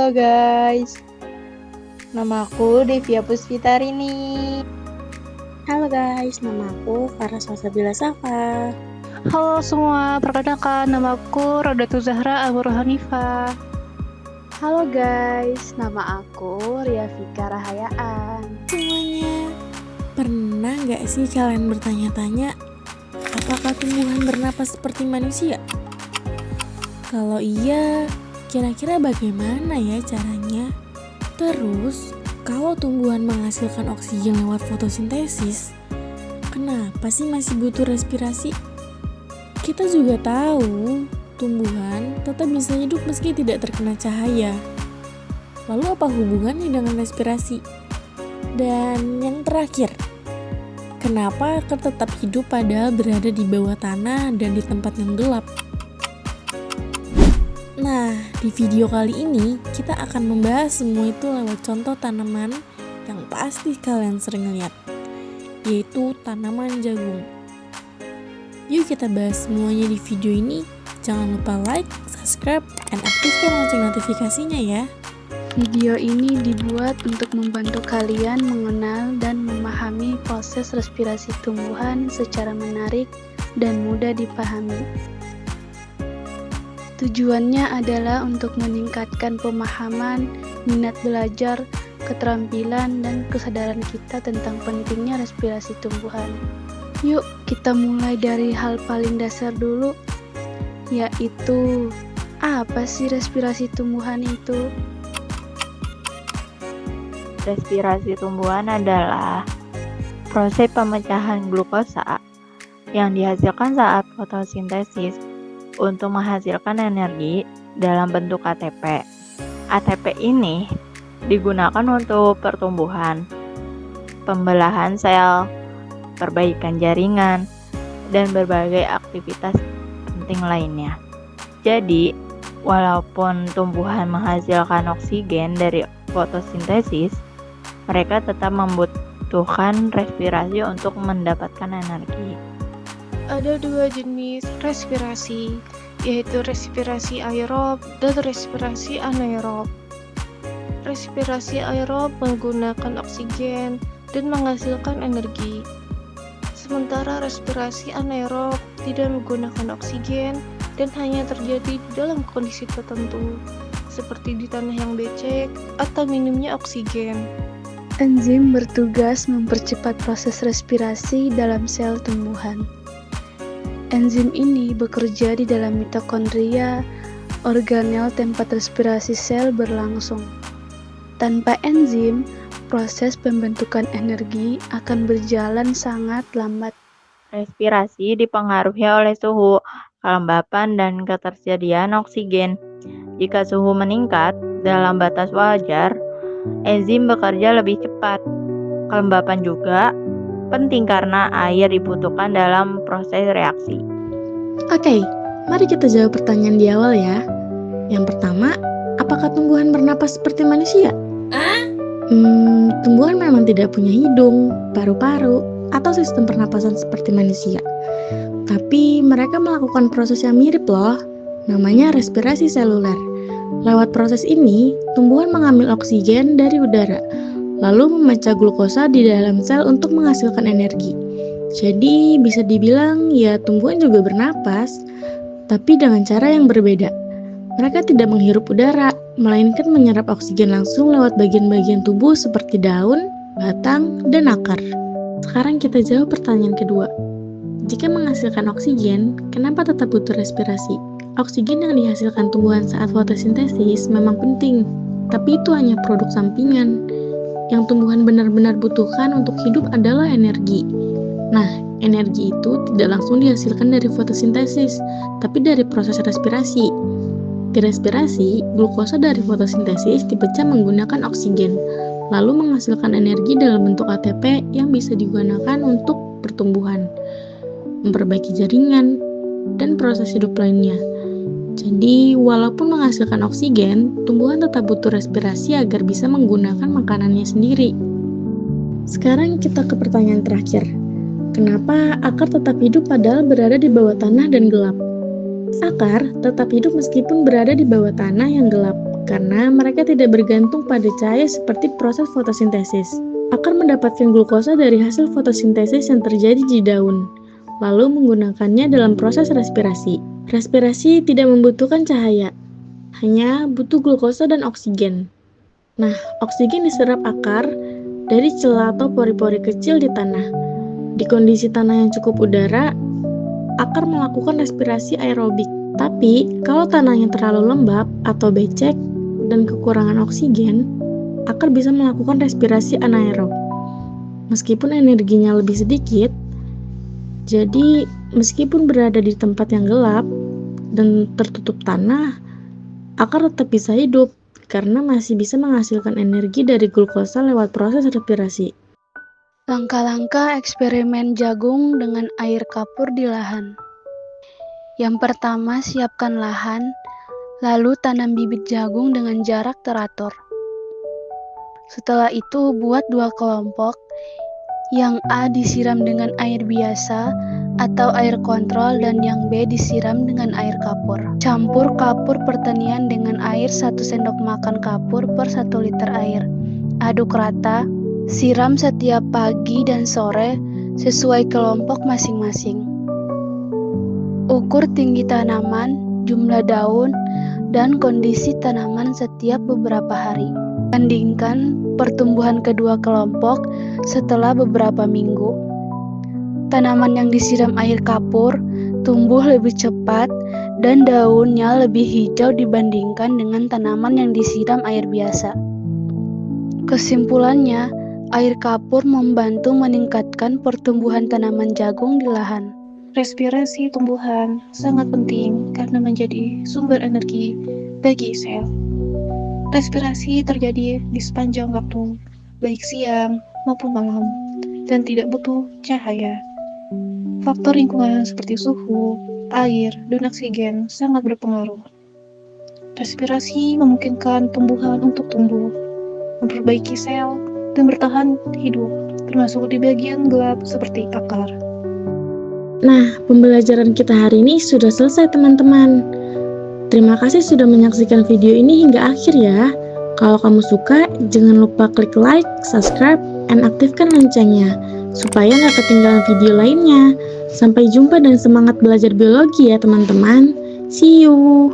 Halo guys, nama aku Devia Puspitarini. Halo guys, nama aku Farah Salsabila Safa. Halo semua, perkenalkan nama aku Rodatu Zahra Abu Hanifah. Halo guys, nama aku Ria Fika Rahayaan. Semuanya, pernah gak sih kalian bertanya-tanya, apakah tumbuhan bernapas seperti manusia? Kalau iya, kira-kira bagaimana ya caranya? Terus, kalau tumbuhan menghasilkan oksigen lewat fotosintesis, kenapa sih masih butuh respirasi? Kita juga tahu, tumbuhan tetap bisa hidup meski tidak terkena cahaya. Lalu apa hubungannya dengan respirasi? Dan yang terakhir, kenapa akar tetap hidup padahal berada di bawah tanah dan di tempat yang gelap? Nah, di video kali ini kita akan membahas semua itu lewat contoh tanaman yang pasti kalian sering lihat, yaitu tanaman jagung. Yuk kita bahas semuanya di video ini. Jangan lupa like, subscribe, dan aktifkan lonceng notifikasinya ya. Video ini dibuat untuk membantu kalian mengenal dan memahami proses respirasi tumbuhan secara menarik dan mudah dipahami. Tujuannya adalah untuk meningkatkan pemahaman, minat belajar, keterampilan, dan kesadaran kita tentang pentingnya respirasi tumbuhan. Yuk, kita mulai dari hal paling dasar dulu, yaitu apa sih respirasi tumbuhan itu? Respirasi tumbuhan adalah proses pemecahan glukosa yang dihasilkan saat fotosintesis untuk menghasilkan energi dalam bentuk ATP. ATP ini digunakan untuk pertumbuhan, pembelahan sel, perbaikan jaringan, dan berbagai aktivitas penting lainnya. Jadi, walaupun tumbuhan menghasilkan oksigen dari fotosintesis, mereka tetap membutuhkan respirasi untuk mendapatkan energi. Ada dua jenis respirasi, yaitu respirasi aerob dan respirasi anaerob. Respirasi aerob menggunakan oksigen dan menghasilkan energi. Sementara respirasi anaerob tidak menggunakan oksigen dan hanya terjadi di dalam kondisi tertentu, seperti di tanah yang becek atau minimnya oksigen. Enzim bertugas mempercepat proses respirasi dalam sel tumbuhan. Enzim ini bekerja di dalam mitokondria, organel tempat respirasi sel berlangsung. Tanpa enzim, proses pembentukan energi akan berjalan sangat lambat. Respirasi dipengaruhi oleh suhu, kelembapan, dan ketersediaan oksigen. Jika suhu meningkat dalam batas wajar, enzim bekerja lebih cepat. Kelembapan juga penting karena air dibutuhkan dalam proses reaksi. Oke, mari kita jawab pertanyaan di awal ya. Yang pertama, apakah tumbuhan bernapas seperti manusia? Tumbuhan memang tidak punya hidung, paru-paru, atau sistem pernapasan seperti manusia. Tapi mereka melakukan proses yang mirip loh, namanya respirasi seluler. Lewat proses ini, tumbuhan mengambil oksigen dari udara, lalu memecah glukosa di dalam sel untuk menghasilkan energi. Jadi bisa dibilang ya tumbuhan juga bernapas, tapi dengan cara yang berbeda. Mereka tidak menghirup udara, melainkan menyerap oksigen langsung lewat bagian-bagian tubuh seperti daun, batang, dan akar. Sekarang kita jawab pertanyaan kedua. Jika menghasilkan oksigen, kenapa tetap butuh respirasi? Oksigen yang dihasilkan tumbuhan saat fotosintesis memang penting, tapi itu hanya produk sampingan. Yang tumbuhan benar-benar butuhkan untuk hidup adalah energi. Nah, energi itu tidak langsung dihasilkan dari fotosintesis, tapi dari proses respirasi. Di respirasi, glukosa dari fotosintesis dipecah menggunakan oksigen, lalu menghasilkan energi dalam bentuk ATP yang bisa digunakan untuk pertumbuhan, memperbaiki jaringan, dan proses hidup lainnya. Jadi, walaupun menghasilkan oksigen, tumbuhan tetap butuh respirasi agar bisa menggunakan makanannya sendiri. Sekarang kita ke pertanyaan terakhir. Kenapa akar tetap hidup padahal berada di bawah tanah dan gelap? Akar tetap hidup meskipun berada di bawah tanah yang gelap karena mereka tidak bergantung pada cahaya seperti proses fotosintesis. Akar mendapatkan glukosa dari hasil fotosintesis yang terjadi di daun, lalu menggunakannya dalam proses respirasi. Respirasi tidak membutuhkan cahaya, hanya butuh glukosa dan oksigen. Nah, oksigen diserap akar dari celah atau pori-pori kecil di tanah. Di kondisi tanah yang cukup udara, akar melakukan respirasi aerobik. Tapi, kalau tanahnya terlalu lembab atau becek dan kekurangan oksigen, akar bisa melakukan respirasi anaerob. Meskipun energinya lebih sedikit, jadi meskipun berada di tempat yang gelap dan tertutup tanah, akar tetap bisa hidup karena masih bisa menghasilkan energi dari glukosa lewat proses respirasi. Langkah-langkah eksperimen jagung dengan air kapur di lahan. Yang pertama, siapkan lahan, lalu tanam bibit jagung dengan jarak teratur. Setelah itu, buat 2 kelompok. Yang A disiram dengan air biasa atau air kontrol dan yang B disiram dengan air kapur. Campur kapur pertanian dengan air 1 sendok makan kapur per 1 liter air. Aduk rata, siram setiap pagi dan sore sesuai kelompok masing-masing. Ukur tinggi tanaman, jumlah daun, dan kondisi tanaman setiap beberapa hari. Bandingkan pertumbuhan kedua kelompok setelah beberapa minggu. Tanaman yang disiram air kapur tumbuh lebih cepat dan daunnya lebih hijau dibandingkan dengan tanaman yang disiram air biasa. Kesimpulannya, air kapur membantu meningkatkan pertumbuhan tanaman jagung di lahan. Respirasi tumbuhan sangat penting karena menjadi sumber energi bagi sel. Respirasi terjadi di sepanjang waktu, baik siang maupun malam, dan tidak butuh cahaya. Faktor lingkungan seperti suhu, air, dan oksigen sangat berpengaruh. Respirasi memungkinkan tumbuhan untuk tumbuh, memperbaiki sel, dan bertahan hidup, termasuk di bagian gelap seperti akar. Nah, pembelajaran kita hari ini sudah selesai teman-teman. Terima kasih sudah menyaksikan video ini hingga akhir ya. Kalau kamu suka, jangan lupa klik like, subscribe, dan aktifkan loncengnya, supaya nggak ketinggalan video lainnya. Sampai jumpa dan semangat belajar biologi ya teman-teman. See you!